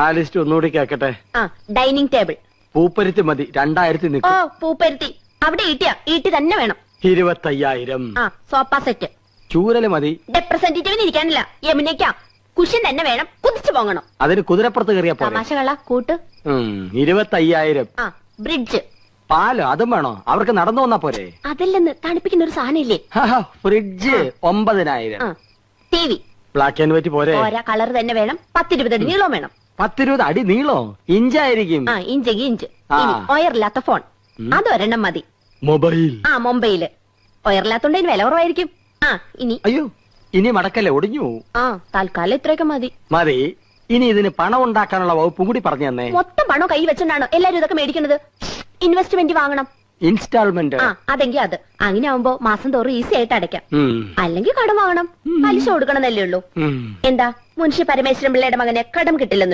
ആ ലിസ്റ്റ് ഒന്നുകൂടി കേക്കട്ടെ. ഡൈനിങ് ടേബിൾ പൂപ്പരുത്തി മതി, 2000 ഓ നിൽക്കും. പൂപ്പരുത്തി അവിടെ ഈട്ടി തന്നെ വേണം. 25,000. Sofa set. ചൂരല് മതി. റെപ്രസെന്റേറ്റീവിന് ഇരിക്കാനില്ല, യമുനയ്ക്കാ. കുഷൻ തന്നെ വേണം, കുതിച്ചു പോകണം. അതിന് കുതിരപ്പുറത്ത് കയറിയ പോലെ. തമാശകള കൂട്ട്. 25,000. ബ്രിഡ്ജ്. പാലോ അതും വേണോ? അവർക്ക് നടന്നു വന്നാ പോരെ? അതല്ലെന്ന്, തണുപ്പിക്കുന്ന ഒരു സാധനം ഇല്ലേ? Fridge 9,000. T V. Black and white പോരെ? ഓരോ കളർ തന്നെ വേണം. 10-20 അടി നീളം വേണം. 10-20 അടി നീളോ? ഇഞ്ചായിരിക്കും. ഇഞ്ചെങ്കിൽ ഇഞ്ച്. ഒയറില്ലാത്ത ഫോൺ അതൊരെണ്ണം മതി. മൊബൈൽ. മൊബൈല് ഒയറില്ലാത്തോണ്ട് അതിന് വില കുറവായിരിക്കും. ഇനി അയ്യോ, ഇനി മടക്കല്ലേ, ഒടിഞ്ഞു. തൽക്കാലം ഇത്രയൊക്കെ മതി. മതി. ഇനി ഇതിന് പണം ഉണ്ടാക്കാനുള്ള വകുപ്പും കൂടി പറഞ്ഞു തന്നെ. മൊത്തം പണം കൈ വെച്ചോണ്ടാണോ എല്ലാരും ഇതൊക്കെ മേടിക്കുന്നത്? ഇൻവെസ്റ്റ്മെന്റ് വാങ്ങണം. ഇൻസ്റ്റാൾമെന്റ്. അതെങ്കിൽ അത് അങ്ങനെ ആവുമ്പോ മാസം തോറും ഈസി ആയിട്ട് അടയ്ക്കാം. അല്ലെങ്കിൽ കടം വാങ്ങണം, പലിശ കൊടുക്കണമെന്നല്ലേ ഉള്ളൂ. എന്താ മുൻഷി പരമേശ്വരൻ പിള്ളയുടെ മകന് കടം കിട്ടില്ലെന്നുണ്ട്?